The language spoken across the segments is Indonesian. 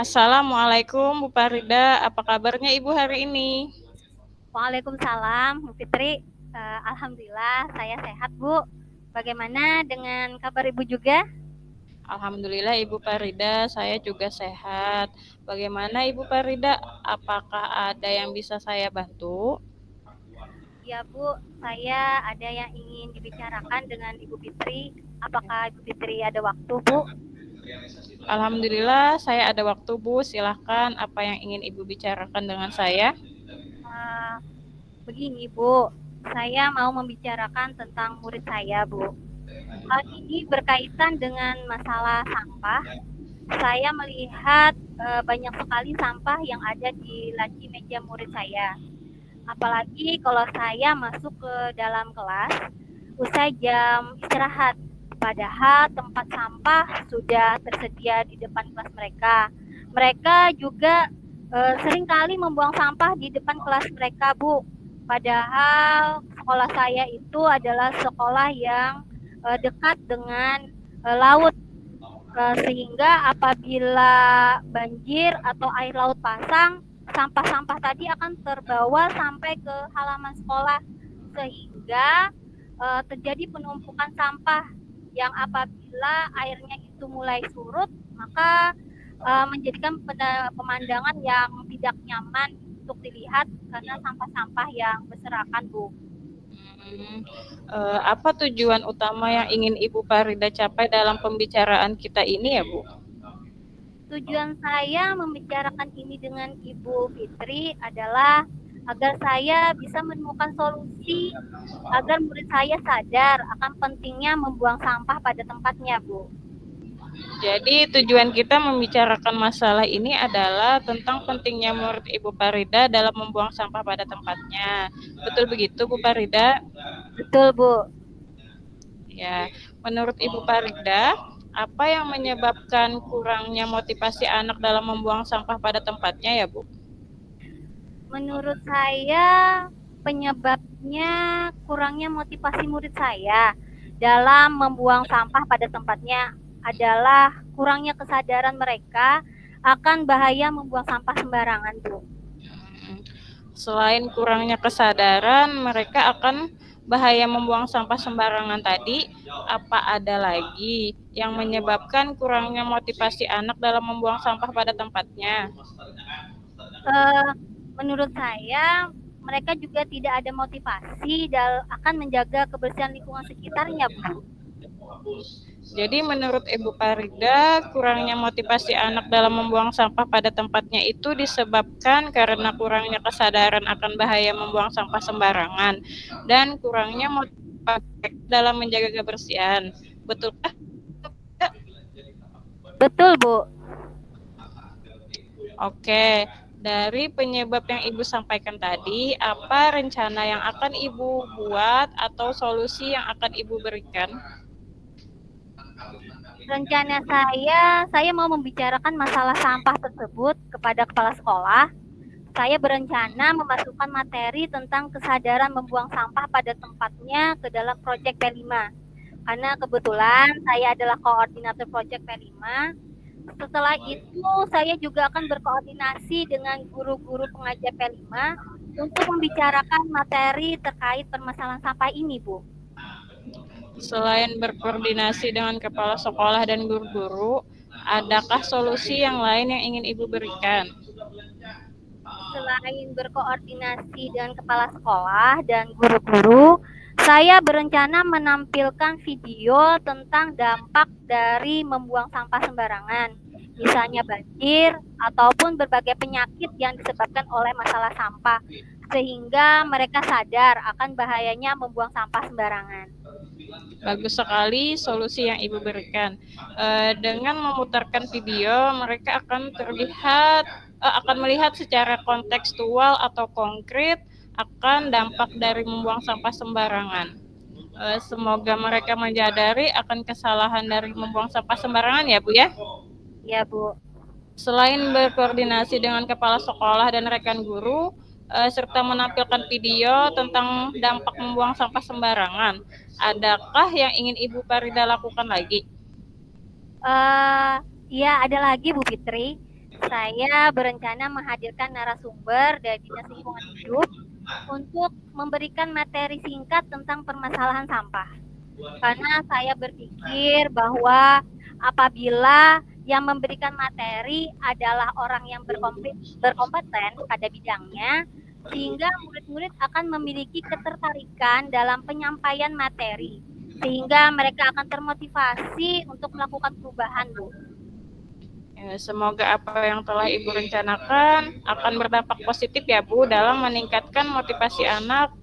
Assalamualaikum Bu Farida, apa kabarnya Ibu hari ini? Waalaikumsalam, Bu Fitri. Alhamdulillah, saya sehat, Bu. Bagaimana dengan kabar Ibu juga? Alhamdulillah Ibu Farida, saya juga sehat. Bagaimana Ibu Farida? Apakah ada yang bisa saya bantu? Ya, Bu, saya ada yang ingin dibicarakan dengan Ibu Fitri. Apakah Ibu Fitri ada waktu, Bu? Alhamdulillah saya ada waktu Bu, silahkan apa yang ingin Ibu bicarakan dengan saya? Uh, Begini, Bu. Saya mau membicarakan tentang murid saya, Bu. Hal ini berkaitan dengan masalah sampah. Saya melihat banyak sekali sampah yang ada di laci meja murid saya. Apalagi kalau saya masuk ke dalam kelas usai jam istirahat. Padahal tempat sampah sudah tersedia di depan kelas mereka. Mereka juga seringkali membuang sampah di depan kelas mereka, Bu. Padahal sekolah saya itu adalah sekolah yang dekat dengan laut, sehingga apabila banjir atau air laut pasang, sampah-sampah tadi akan terbawa sampai ke halaman sekolah, sehingga terjadi penumpukan sampah yang apabila airnya itu mulai surut, maka menjadikan pemandangan yang tidak nyaman untuk dilihat karena sampah-sampah yang berserakan, Bu. Apa tujuan utama yang ingin Ibu Farida capai dalam pembicaraan kita ini ya Bu? Tujuan saya membicarakan ini dengan Ibu Fitri adalah agar saya bisa menemukan solusi agar murid saya sadar akan pentingnya membuang sampah pada tempatnya, Bu. Jadi tujuan kita membicarakan masalah ini adalah tentang pentingnya menurut Ibu Farida dalam membuang sampah pada tempatnya. Betul begitu Bu Farida? Betul, Bu. Ya, menurut Ibu Farida, apa yang menyebabkan kurangnya motivasi anak dalam membuang sampah pada tempatnya ya Bu? Menurut saya penyebabnya kurangnya motivasi murid saya dalam membuang sampah pada tempatnya adalah kurangnya kesadaran mereka akan bahaya membuang sampah sembarangan, Bu. Selain kurangnya kesadaran, mereka akan bahaya membuang sampah sembarangan tadi, apa ada lagi yang menyebabkan kurangnya motivasi anak dalam membuang sampah pada tempatnya? Menurut saya mereka juga tidak ada motivasi akan menjaga kebersihan lingkungan sekitarnya, Bu. Jadi menurut Ibu Farida, kurangnya motivasi anak dalam membuang sampah pada tempatnya itu disebabkan karena kurangnya kesadaran akan bahaya membuang sampah sembarangan dan kurangnya motivasi dalam menjaga kebersihan. Betulkah? Betul, Bu. Oke, dari penyebab yang Ibu sampaikan tadi, apa rencana yang akan Ibu buat atau solusi yang akan Ibu berikan? Rencana saya mau membicarakan masalah sampah tersebut kepada kepala sekolah. Saya berencana memasukkan materi tentang kesadaran membuang sampah pada tempatnya ke dalam proyek P5. Karena kebetulan saya adalah koordinator proyek P5. Setelah itu, saya juga akan berkoordinasi dengan guru-guru pengajar P5 untuk membicarakan materi terkait permasalahan sampah ini, Bu. Selain berkoordinasi dengan kepala sekolah dan guru-guru, adakah solusi yang lain yang ingin Ibu berikan? Selain berkoordinasi dengan kepala sekolah dan guru-guru, saya berencana menampilkan video tentang dampak dari membuang sampah sembarangan, misalnya banjir ataupun berbagai penyakit yang disebabkan oleh masalah sampah, sehingga mereka sadar akan bahayanya membuang sampah sembarangan. Bagus sekali solusi yang Ibu berikan. Dengan memutarkan video, mereka akan melihat secara kontekstual atau konkret akan dampak dari membuang sampah sembarangan. Semoga mereka menyadari akan kesalahan dari membuang sampah sembarangan ya Bu ya. Ya, Bu. Selain berkoordinasi dengan kepala sekolah dan rekan guru, serta menampilkan video tentang dampak membuang sampah sembarangan, adakah yang ingin Ibu Farida lakukan lagi? Ya, ada lagi Bu Fitri. Saya berencana menghadirkan narasumber dari Dinas Lingkungan Hidup untuk memberikan materi singkat tentang permasalahan sampah. Karena saya berpikir bahwa apabila yang memberikan materi adalah orang yang berkompeten pada bidangnya, sehingga murid-murid akan memiliki ketertarikan dalam penyampaian materi, sehingga mereka akan termotivasi untuk melakukan perubahan, Bu. Ya, semoga apa yang telah Ibu rencanakan akan berdampak positif ya Bu dalam meningkatkan motivasi anak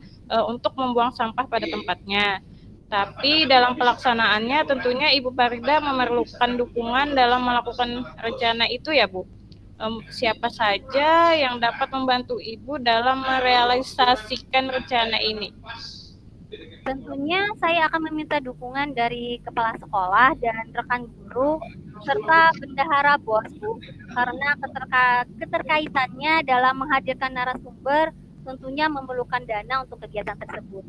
untuk membuang sampah pada tempatnya. Tapi dalam pelaksanaannya tentunya Ibu Farida memerlukan dukungan dalam melakukan rencana itu ya Bu. Siapa saja yang dapat membantu Ibu dalam merealisasikan rencana ini? Tentunya saya akan meminta dukungan dari kepala sekolah dan rekan guru serta bendahara BOS, Bu, karena keterkaitannya dalam menghadirkan narasumber tentunya memerlukan dana untuk kegiatan tersebut.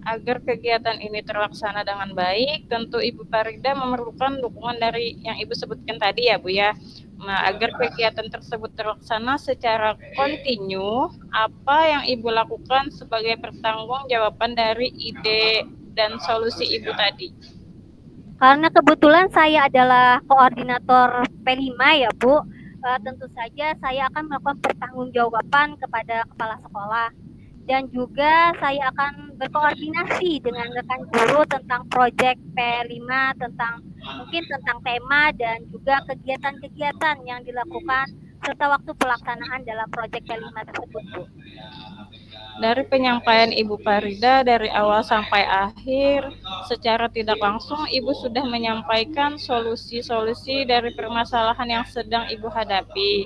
Agar kegiatan ini terlaksana dengan baik, tentu Ibu Farida memerlukan dukungan dari yang Ibu sebutkan tadi ya Bu ya. Nah, agar kegiatan tersebut terlaksana secara kontinu, apa yang Ibu lakukan sebagai pertanggungjawaban dari ide dan solusi Ibu tadi? Karena kebetulan saya adalah koordinator P5 ya Bu, tentu saja saya akan melakukan pertanggungjawaban kepada kepala sekolah. Dan juga saya akan berkoordinasi dengan rekan guru tentang proyek P5, mungkin tentang tema dan juga kegiatan-kegiatan yang dilakukan serta waktu pelaksanaan dalam proyek P5 tersebut, Bu. Dari penyampaian Ibu Farida dari awal sampai akhir, secara tidak langsung Ibu sudah menyampaikan solusi-solusi dari permasalahan yang sedang Ibu hadapi.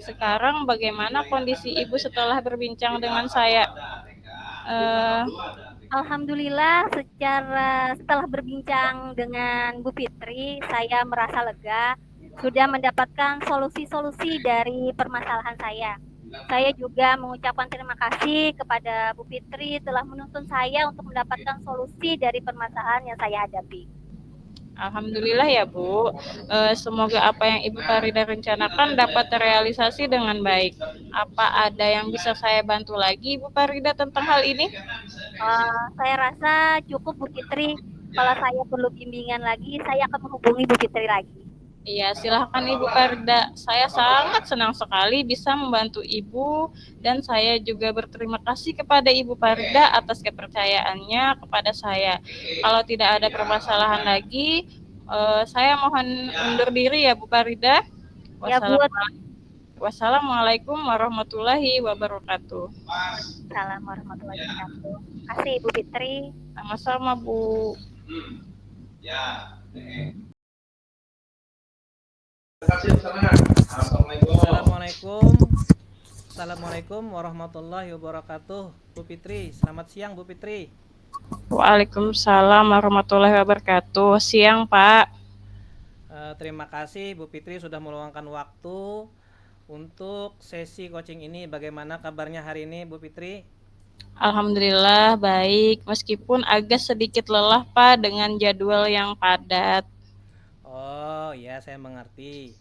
Sekarang bagaimana kondisi Ibu setelah berbincang dengan saya? Uh, Alhamdulillah setelah berbincang dengan Bu Fitri, saya merasa lega sudah mendapatkan solusi-solusi dari permasalahan saya. Saya juga mengucapkan terima kasih kepada Bu Fitri telah menuntun saya untuk mendapatkan solusi dari permasalahan yang saya hadapi. Alhamdulillah ya Bu, semoga apa yang Ibu Farida rencanakan dapat terrealisasi dengan baik. Apa ada yang bisa saya bantu lagi Ibu Farida tentang hal ini? Saya rasa cukup Bu Fitri. Kalau saya perlu bimbingan lagi, saya akan menghubungi Bu Fitri lagi. Iya, silahkan Ibu Farida. Saya sangat senang sekali bisa membantu Ibu dan saya juga berterima kasih kepada Ibu Farida atas kepercayaannya kepada saya. Kalau tidak ada permasalahan lagi, saya mohon undur diri ya Bu Farida. Ya Bu. Wassalamualaikum warahmatullahi wabarakatuh. Assalamualaikum warahmatullahi wabarakatuh. Terima kasih Ibu Fitri. Sama-sama Bu. Assalamualaikum warahmatullahi wabarakatuh. Bu Fitri, selamat siang Bu Fitri. Waalaikumsalam warahmatullahi wabarakatuh. Siang Pak. Terima kasih Bu Fitri sudah meluangkan waktu untuk sesi coaching ini. Bagaimana kabarnya hari ini Bu Fitri? Alhamdulillah baik, meskipun agak sedikit lelah Pak dengan jadwal yang padat. Oh ya, saya mengerti.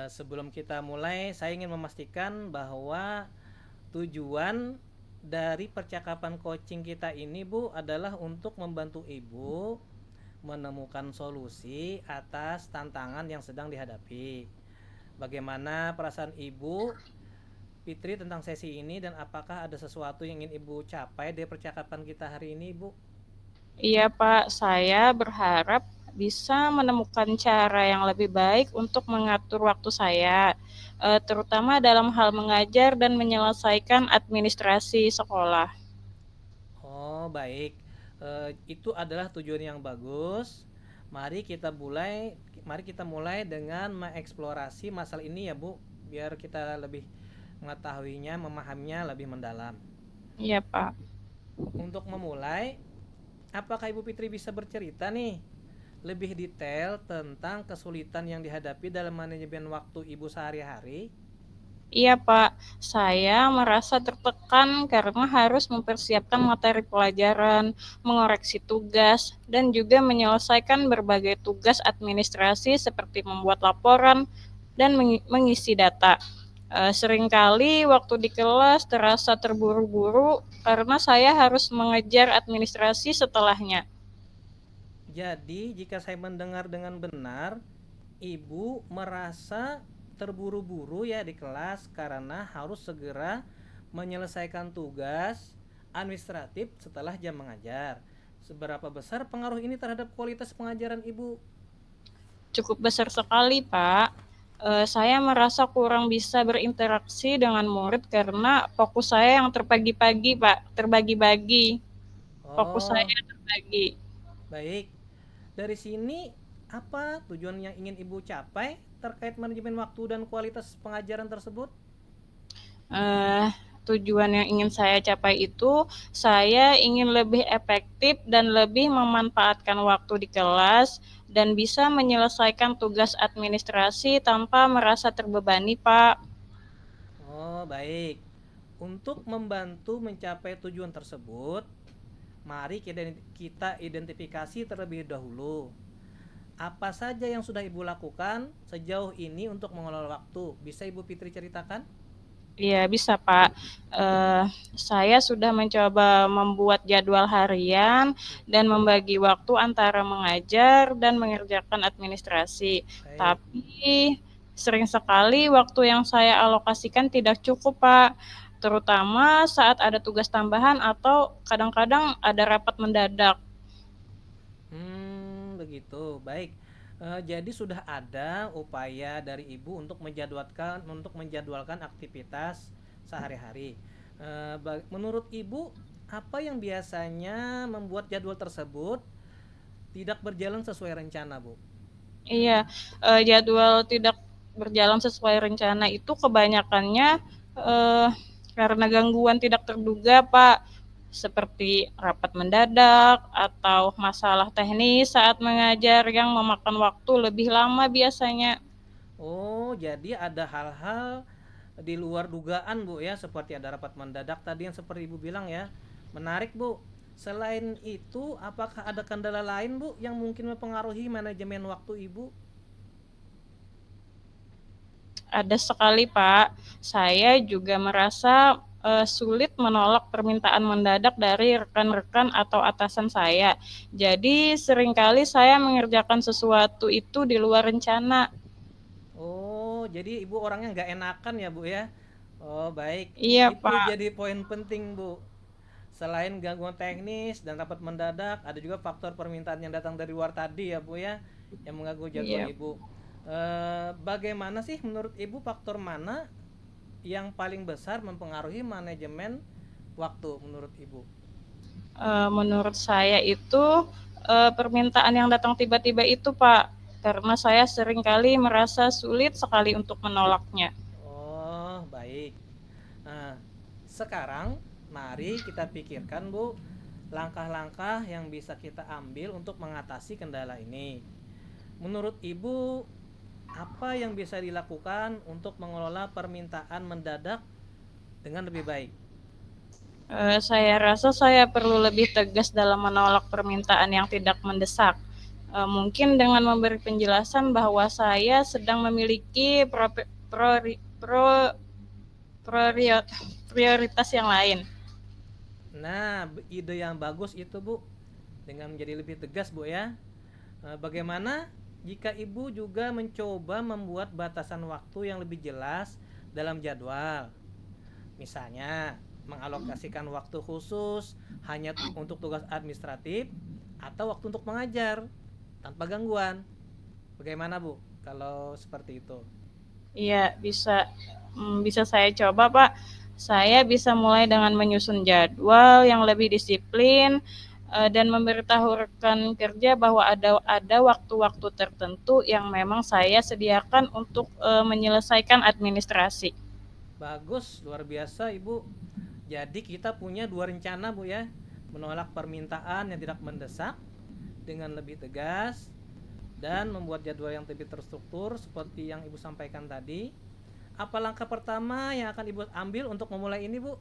Sebelum kita mulai, saya ingin memastikan bahwa tujuan dari percakapan coaching kita ini Bu adalah untuk membantu Ibu menemukan solusi atas tantangan yang sedang dihadapi. Bagaimana perasaan Ibu Fitri tentang sesi ini dan apakah ada sesuatu yang ingin Ibu capai dari percakapan kita hari ini, Bu? Iya Pak, saya berharap bisa menemukan cara yang lebih baik untuk mengatur waktu saya, terutama dalam hal mengajar dan menyelesaikan administrasi sekolah. Oh, baik. Itu adalah tujuan yang bagus. Mari kita mulai dengan mengeksplorasi masalah ini ya, Bu, biar kita lebih mengetahuinya, memahaminya lebih mendalam. Iya, Pak. Untuk memulai, apakah Ibu Fitri bisa bercerita nih lebih detail tentang kesulitan yang dihadapi dalam manajemen waktu Ibu sehari-hari? Iya, Pak. Saya merasa tertekan karena harus mempersiapkan materi pelajaran, mengoreksi tugas, dan juga menyelesaikan berbagai tugas administrasi seperti membuat laporan, dan mengisi data. Seringkali waktu di kelas terasa terburu-buru karena saya harus mengejar administrasi setelahnya. Jadi, jika saya mendengar dengan benar, Ibu merasa terburu-buru ya di kelas karena harus segera menyelesaikan tugas administratif setelah jam mengajar. Seberapa besar pengaruh ini terhadap kualitas pengajaran Ibu? Cukup besar sekali, Pak. Saya merasa kurang bisa berinteraksi dengan murid karena fokus saya yang terbagi-bagi, Pak. Terbagi-bagi. Fokus saya Oh, terbagi. baik. Dari sini apa tujuan yang ingin Ibu capai terkait manajemen waktu dan kualitas pengajaran tersebut? Eh, Tujuan yang ingin saya capai itu, saya ingin lebih efektif dan lebih memanfaatkan waktu di kelas dan bisa menyelesaikan tugas administrasi tanpa merasa terbebani, Pak. Oh, baik. Untuk membantu mencapai tujuan tersebut, mari kita identifikasi terlebih dahulu. Apa saja yang sudah Ibu lakukan sejauh ini untuk mengelola waktu? Bisa Ibu Fitri ceritakan? Iya, bisa, Pak. Eh, saya sudah mencoba membuat jadwal harian dan membagi waktu antara mengajar dan mengerjakan administrasi. Baik. Tapi sering sekali waktu yang saya alokasikan tidak cukup, Pak. Terutama saat ada tugas tambahan atau kadang-kadang ada rapat mendadak. Begitu. Baik. Jadi sudah ada upaya dari Ibu untuk menjadwalkan aktivitas sehari-hari. Menurut Ibu, apa yang biasanya membuat jadwal tersebut tidak berjalan sesuai rencana, Bu? Iya, jadwal tidak berjalan sesuai rencana itu kebanyakannya, karena gangguan tidak terduga, Pak, seperti rapat mendadak atau masalah teknis saat mengajar yang memakan waktu lebih lama biasanya. Oh, jadi ada hal-hal di luar dugaan, Bu ya, seperti ada rapat mendadak tadi yang seperti Ibu bilang ya. Menarik, Bu. Selain itu, apakah ada kendala lain, Bu, yang mungkin mempengaruhi manajemen waktu Ibu? Ada sekali, Pak. Saya juga merasa, sulit menolak permintaan mendadak dari rekan-rekan atau atasan saya. Jadi seringkali saya mengerjakan sesuatu itu di luar rencana. Oh, jadi Ibu orangnya nggak enakan ya, Bu ya? Oh, baik. Iya, Itu Pak. jadi poin penting, Bu. Selain gangguan teknis dan rapat mendadak, ada juga faktor permintaan yang datang dari luar tadi ya, Bu ya, yang mengganggu jadwal Iya. Ibu. Bagaimana sih menurut Ibu faktor mana yang paling besar mempengaruhi manajemen waktu menurut Ibu? Menurut saya itu, permintaan yang datang tiba-tiba itu, Pak, karena saya seringkali merasa sulit sekali untuk menolaknya. Oh, baik. Nah, sekarang mari kita pikirkan, Bu, langkah-langkah yang bisa kita ambil untuk mengatasi kendala ini. Menurut Ibu, apa yang bisa dilakukan untuk mengelola permintaan mendadak dengan lebih baik? Saya rasa saya perlu lebih tegas dalam menolak permintaan yang tidak mendesak. Mungkin dengan memberi penjelasan bahwa saya sedang memiliki prioritas yang lain. Nah, ide yang bagus itu, Bu. Dengan menjadi lebih tegas, Bu ya. Bagaimana jika Ibu juga mencoba membuat batasan waktu yang lebih jelas dalam jadwal? Misalnya, mengalokasikan waktu khusus hanya untuk tugas administratif atau waktu untuk mengajar tanpa gangguan. Bagaimana, Bu? Kalau seperti itu. Iya, bisa saya coba, Pak. Saya bisa mulai dengan menyusun jadwal yang lebih disiplin, dan memberitahu rekan kerja bahwa ada waktu-waktu tertentu yang memang saya sediakan untuk, menyelesaikan administrasi. Bagus, luar biasa, Ibu. Jadi kita punya dua rencana, Bu ya. Menolak permintaan yang tidak mendesak dengan lebih tegas dan membuat jadwal yang lebih terstruktur seperti yang Ibu sampaikan tadi. Apa langkah pertama yang akan Ibu ambil untuk memulai ini, Bu?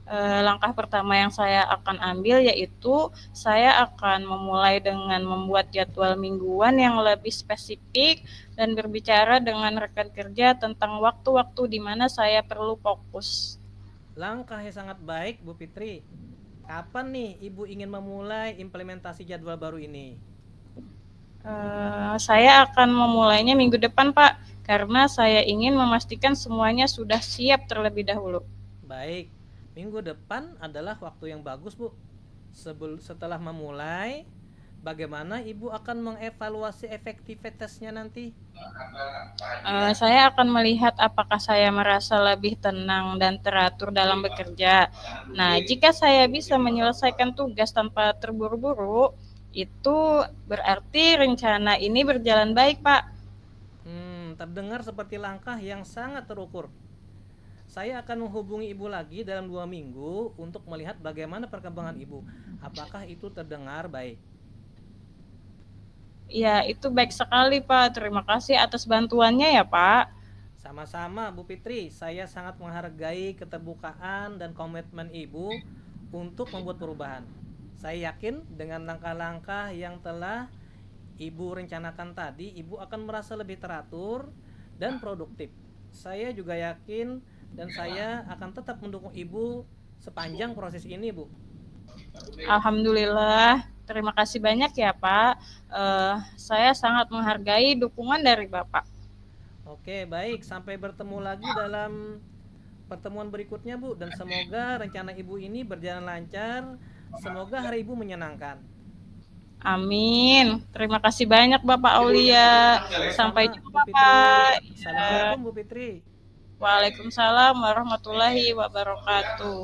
Langkah pertama yang saya akan ambil yaitu saya akan memulai dengan membuat jadwal mingguan yang lebih spesifik dan berbicara dengan rekan kerja tentang waktu-waktu di mana saya perlu fokus. Langkah yang sangat baik, Bu Fitri. Kapan nih Ibu ingin memulai implementasi jadwal baru ini? Saya akan memulainya minggu depan, Pak, karena saya ingin memastikan semuanya sudah siap terlebih dahulu. Baik, minggu depan adalah waktu yang bagus, Bu. Setelah memulai, bagaimana Ibu akan mengevaluasi efektivitasnya nanti? Saya akan melihat apakah saya merasa lebih tenang dan teratur dalam bekerja. Nah, jika saya bisa menyelesaikan tugas tanpa terburu-buru, itu berarti rencana ini berjalan baik, Pak. Terdengar seperti langkah yang sangat terukur. Saya akan menghubungi Ibu lagi dalam 2 minggu untuk melihat bagaimana perkembangan Ibu. Apakah itu terdengar baik? Ya, itu baik sekali, Pak. Terima kasih atas bantuannya ya, Pak. Sama-sama, Bu Fitri. Saya sangat menghargai keterbukaan dan komitmen Ibu untuk membuat perubahan. Saya yakin dengan langkah-langkah yang telah Ibu rencanakan tadi, Ibu akan merasa lebih teratur dan produktif. Saya juga yakin dan saya akan tetap mendukung Ibu sepanjang proses ini, Bu. Alhamdulillah. Terima kasih banyak ya, Pak. Saya sangat menghargai dukungan dari Bapak. Oke, baik. Sampai bertemu lagi dalam pertemuan berikutnya, Bu. Dan semoga rencana Ibu ini berjalan lancar. Semoga hari Ibu menyenangkan. Amin. Terima kasih banyak Bapak Aulia. Sampai Sama-sama, Bu jumpa, Fitri. Pak. Assalamualaikum, Bu Fitri. Waalaikumsalam warahmatullahi wabarakatuh.